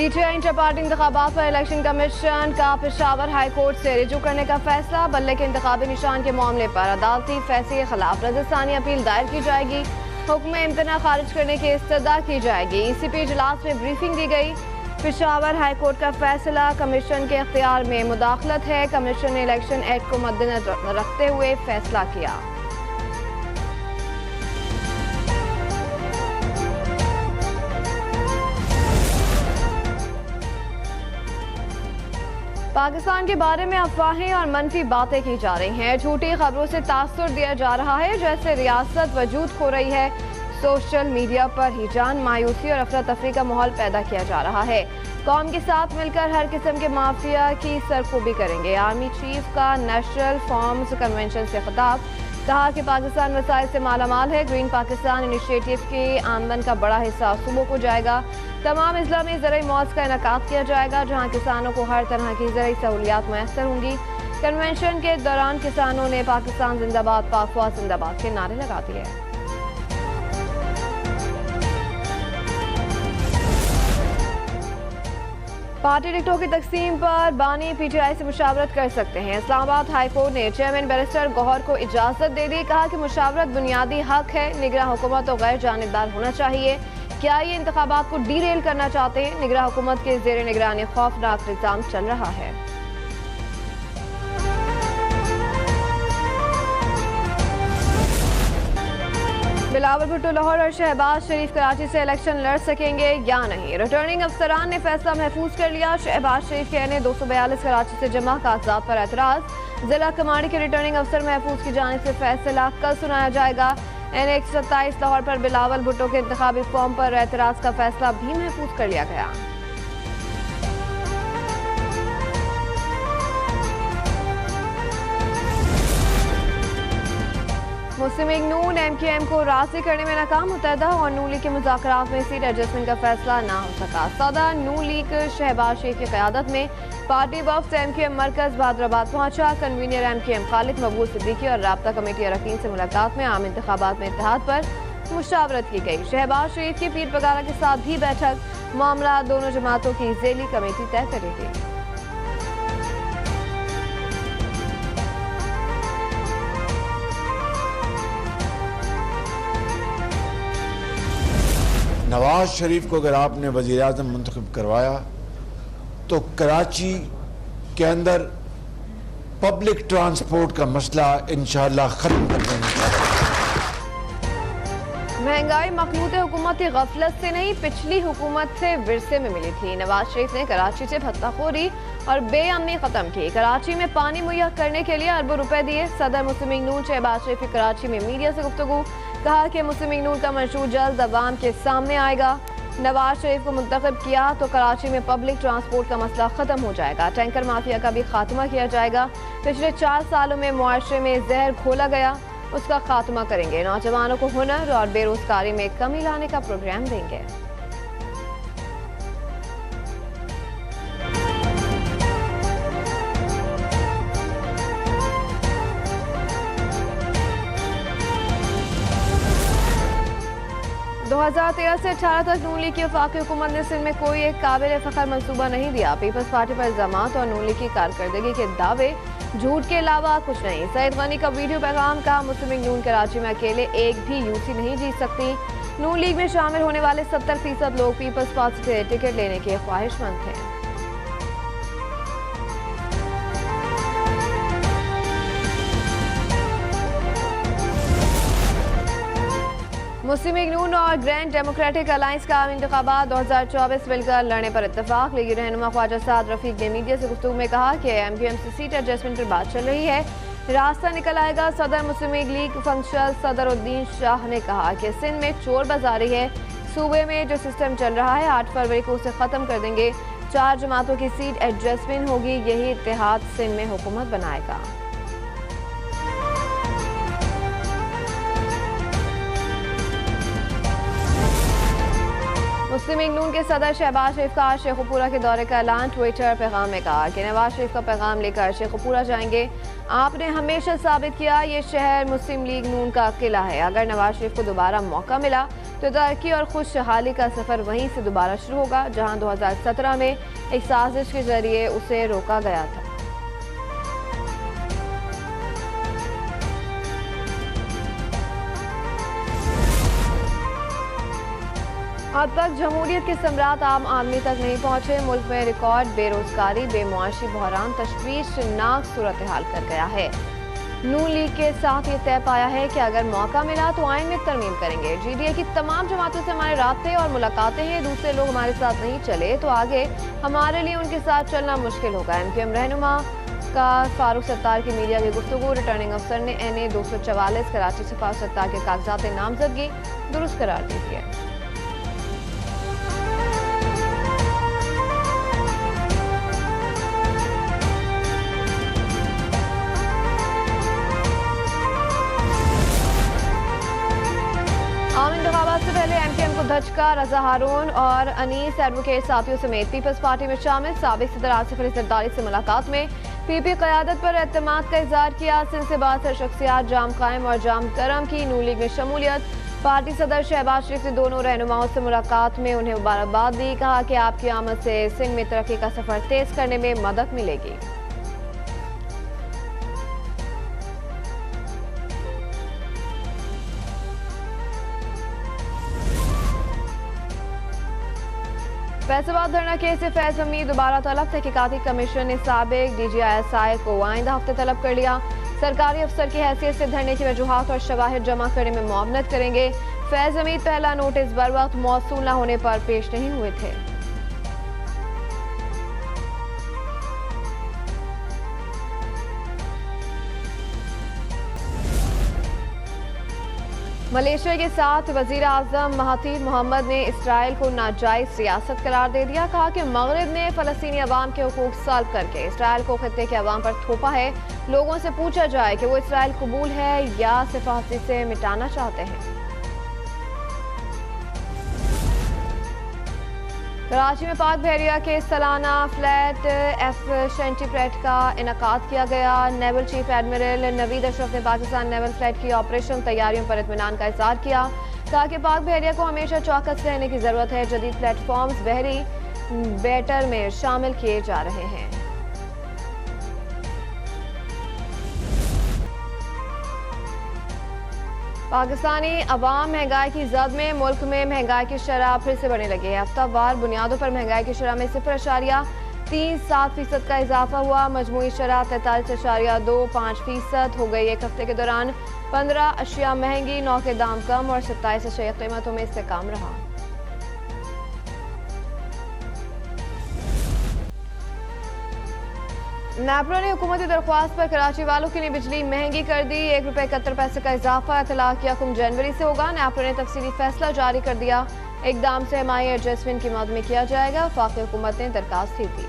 PTI inter party इंतखाबात पर election commission का पेशावर हाई कोर्ट से रिजू करने का फैसला। बल्ले के इंतखाबी निशान के मामले पर अदालती फैसले के खिलाफ रजिस्तानी अपील दायर की जाएगी। हुक्म इम्तना खारिज करने की इस्तदा की जाएगी। ECP इजलास में ब्रीफिंग दी गई। पेशावर हाई कोर्ट का फैसला कमीशन के इख्तियार में मुदाखलत है। कमीशन ने इलेक्शन एक्ट को मद्देनजर रखते हुए फैसला किया। पाकिस्तान के बारे में अफवाहें और मनफी बातें की जा रही हैं। झूठी खबरों से तासुर दिया जा रहा है जैसे रियासत वजूद खो रही है। सोशल मीडिया पर हिजान, मायूसी और अफरा तफरी का माहौल पैदा किया जा रहा है। कौम के साथ मिलकर हर किस्म के माफिया की सरखूबी करेंगे। आर्मी चीफ का नेशनल फार्म्स कन्वेंशन से खिताब। कहा कि पाकिस्तान वसाइल से मालामाल है। ग्रीन पाकिस्तान इनिशिएटिव की आमदन का बड़ा हिस्सा सूबों को जाएगा। तमाम अजला में ज़राई मौज का इनेकाद किया जाएगा जहाँ किसानों को हर तरह की ज़राई सहूलियात मैसर होंगी। कन्वेंशन के दौरान किसानों ने पाकिस्तान जिंदाबाद, पाक फौज जिंदाबाद के नारे लगा दिए। पार्टी टिकटों की तकसीम पर बानी PTI से मुशावरत कर सकते हैं। इस्लामाबाद हाई कोर्ट ने चेयरमैन बैरिस्टर गौहर को इजाजत दे दी। कहा कि मुशावरत बुनियादी हक है। निगरान हुकूमत तो गैर जानिबदार होना चाहिए। क्या ये इंतखाबात को डीरेल करना चाहते हैं? निगरान हुकूमत के जेर निगरानी खौफनाक निज़ाम चल रहा है। बिलावल भुट्टो लाहौर और शहबाज शरीफ कराची से इलेक्शन लड़ सकेंगे या नहीं? रिटर्निंग अफसरान ने फैसला महफूज कर लिया। शहबाज शरीफ के ने 242 कराची से जमा कागजात पर एतराज। जिला कमांडी के रिटर्निंग अफसर महफूज की जानिब से फैसला कल सुनाया जाएगा। NH27 लाहौर पर बिलावल भुट्टो के इंतखाबी फॉर्म पर एतराज का फैसला भी महफूज कर लिया गया। मुस्लिम लीग नून MQM को राजी करने में नाकाम। मुत्तहदा और नून लीग के मुज़ाकरात में सीट एडजस्टमेंट का फैसला ना हो सका। सदर नून लीग शहबाज शरीफ की क़यादत में पार्टी वफ़द MQM मरकज़ बहादुराबाद पहुंचा। कन्वीनर MQM खालिद मकबूल सिद्दीकी और राब्ता कमेटी अरकान से मुलाकात में आम इंतखाबात में इत्तेहाद पर मुशावरत की गई। शहबाज शरीफ की पीर पगारा के साथ भी बैठक। मामला दोनों जमातों की ज़ेली कमेटी तय करेगी। नवाज शरीफ को अगर आपने वज़ीर आज़म मुंतखब करवाया तो कराची के अंदर पब्लिक ट्रांसपोर्ट का मसला इंशाअल्लाह खत्म कर देने का। महंगाई मखलूत हुकूमत की गफलत से नहीं, पिछली हुकूमत से विरसे में मिली थी। नवाज शरीफ ने कराची से भत्ताखोरी और बेअमनी खत्म की। कराची में पानी मुहैया करने के लिए अरबों रुपए दिए। सदर मुस्लिम लीग नून शहबाज शरीफ की कराची में मीडिया से गुफ्तगू। कहा कि मुस्लिम लीग नून का मंशूर जल्द अवाम के सामने आएगा। नवाज शरीफ को मुंतखब किया तो कराची में पब्लिक ट्रांसपोर्ट का मसला खत्म हो जाएगा। टैंकर माफिया का भी खात्मा किया जाएगा। पिछले 4 सालों में मुआशरे में जहर घोला गया, उसका खात्मा करेंगे। नौजवानों को हुनर और बेरोजगारी में कमी लाने का प्रोग्राम देंगे। दो 2013 से 18 तक नून लीग की वफाकी हुकूमत ने सिंध में कोई एक काबिल फ़ख्र मनसूबा नहीं दिया। पीपल्स पार्टी पर इल्जामात और नून लीग की कारकर्दगी के दावे झूठ के अलावा कुछ नहीं। सईद गनी का वीडियो पैगाम का मुस्लिम लीग नून कराची में अकेले एक भी यूसी नहीं जीत सकती। नून लीग में शामिल होने वाले 70% लोग पीपल्स पार्टी से टिकट लेने के ख्वाहिशमंद थे। मुस्लिम लीग नून और ग्रैंड डेमोक्रेटिक अलायंस का आम इंतखाबात 2024 मिलकर लड़ने पर इत्तेफाक। लीगी रहनुमा ख्वाजा साद रफीक ने मीडिया से गुफ्तगू में कहा कि MQM से सीट एडजस्टमेंट पर बात चल रही है, रास्ता निकल आएगा। सदर मुस्लिम लीग फंक्शन सदरुद्दीन शाह ने कहा कि सिंध में चोर बाजारी है। सूबे में जो सिस्टम चल रहा है 8 फरवरी को उसे ख़त्म कर देंगे। 4 जमातों की सीट एडजस्टमेंट होगी, यही इत्तेहाद सिंध में हुकूमत बनाएगा। मुस्लिम लीग नून के सदर शहबाज शरीफ का शेखुपुरा के दौरे का ऐलान। ट्विटर पैगाम में कहा कि नवाज शरीफ का पैगाम लेकर शेखुपुरा जाएंगे। आपने हमेशा साबित किया ये शहर मुस्लिम लीग नून का किला है। अगर नवाज शरीफ को दोबारा मौका मिला तो तरक्की और खुशहाली का सफर वहीं से दोबारा शुरू होगा जहां 2017 में एक साजिश के जरिए उसे रोका गया था। अब तक जमहूरियत के सम्राट आम आदमी तक नहीं पहुंचे। मुल्क में रिकॉर्ड बेरोजगारी, बेमुआशी बहरान तशवीशनाक सूरत हाल कर गया है। नून लीग के साथ ये तय पाया है कि अगर मौका मिला तो आइन में तरमीम करेंगे। GDA की तमाम जमातों से हमारे रास्ते और मुलाकातें हैं। दूसरे लोग हमारे साथ नहीं चले तो आगे हमारे लिए उनके साथ चलना मुश्किल होगा। MQM रहनुमा का फारूक सत्तार की मीडिया की गुफ्तगू। रिटर्निंग अफसर ने NA 244 कराची से फारूक सत्तार के कागजात नामजदगी दुरुस्त करार दी है। आम इंतखाबात से पहले MQM को धचका। रजा हारून और अनीस एडवोकेट साथियों समेत पीपल्स पार्टी में शामिल। साबिक सदर आसिफ अली जरदारी से मुलाकात में PP क़यादत पर एतमाद का इजहार किया। सिंध से बासर शख्सियात जाम कायम और जाम करम की। नून लीग में शमूलियत। पार्टी सदर शहबाज शरीफ ने दोनों रहनुमाओं से मुलाकात में उन्हें मुबारकबाद दी। कहा कि आपकी आमद से सिंध में तरक्की का सफर तेज करने में मदद मिलेगी। फैसलाबाद धरना केस से फैज हमीद दोबारा तलब। तहकीकाती कमीशन ने साबिक DGI को आइंदा हफ्ते तलब कर लिया। सरकारी अफसर की हैसियत से धरने की वजूहात और शवाहिद जमा करने में मुआवनत करेंगे। फैज हमीद पहला नोटिस बर वक्त मौसूल न होने पर पेश नहीं हुए थे। मलेशिया के साथ वजीर आजम महातीर मोहम्मद ने इसराइल को नाजायज रियासत करार दे दिया। कहा कि मगरिब ने फलस्तीनी अवाम के हुकूक सल्ब करके इसराइल को खित्ते के अवाम पर थोपा है। लोगों से पूछा जाए कि वो इसराइल कबूल है या सिर्फ हस्ती से मिटाना चाहते हैं। कराची में पाक बहरिया के सालाना फ्लैट F-20 परेड का इनेकाद किया गया। Naval chief admiral Naveed Ashraf ने पाकिस्तान नेवल फ्लैट की ऑपरेशन तैयारियों पर इत्मीनान का इज़हार किया। कहा कि पाक बहरिया को हमेशा चौकस रहने की जरूरत है। जदीद प्लेटफॉर्म्स बहरी बैटर में शामिल किए जा रहे हैं। पाकिस्तानी अवाम महंगाई की जद में। मुल्क में महंगाई की शरह फिर से बढ़ने लगी है। हफ्तावार बुनियादों पर महंगाई की शरह में 0.37% का इजाफा हुआ। मजमूई शरह 43.25% हो गई। एक हफ्ते के दौरान 15 अशिया महंगी, 9 के दाम कम और 27 अशिया कीमतों में इससे कम रहा। नेपरा ने हुकूमती दरख्वास्त पर कराची वालों के लिए बिजली महंगी कर दी। ₹1.71 का इजाफा इतलाक यकम जनवरी से होगा। नेपरा ने तफसीली फैसला जारी कर दिया। इकदाम से हमारी एडजस्टमेंट की मद में किया जाएगा। वफाकी हुकूमत ने दरखास्त दी थी।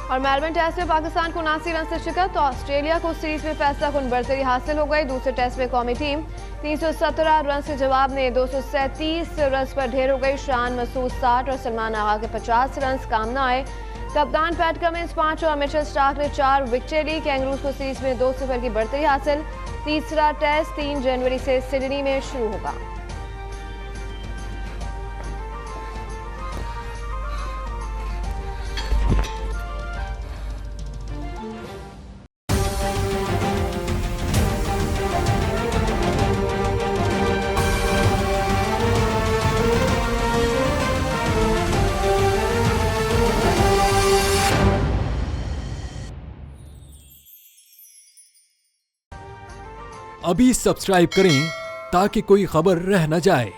और मेलबर्न टेस्ट में पाकिस्तान को 79 रन से शिकस्त। तो ऑस्ट्रेलिया को सीरीज में फैसला कुन बरतरी हासिल हो गई। दूसरे टेस्ट में कौमी टीम 317 रन के जवाब में 237 रन पर ढेर हो गई। शान मसूद 60 और सलमान आगा के 50 रन काम न आए। कप्तान पैट कमिंस 5 और मिचेल स्टार्क ने 4 विकेटें ली। कैंगरूज को सीरीज में 2-0 की बढ़तरी हासिल। तीसरा टेस्ट 3 जनवरी से सिडनी में शुरू होगा। अभी सब्सक्राइब करें ताकि कोई खबर रह न जाए।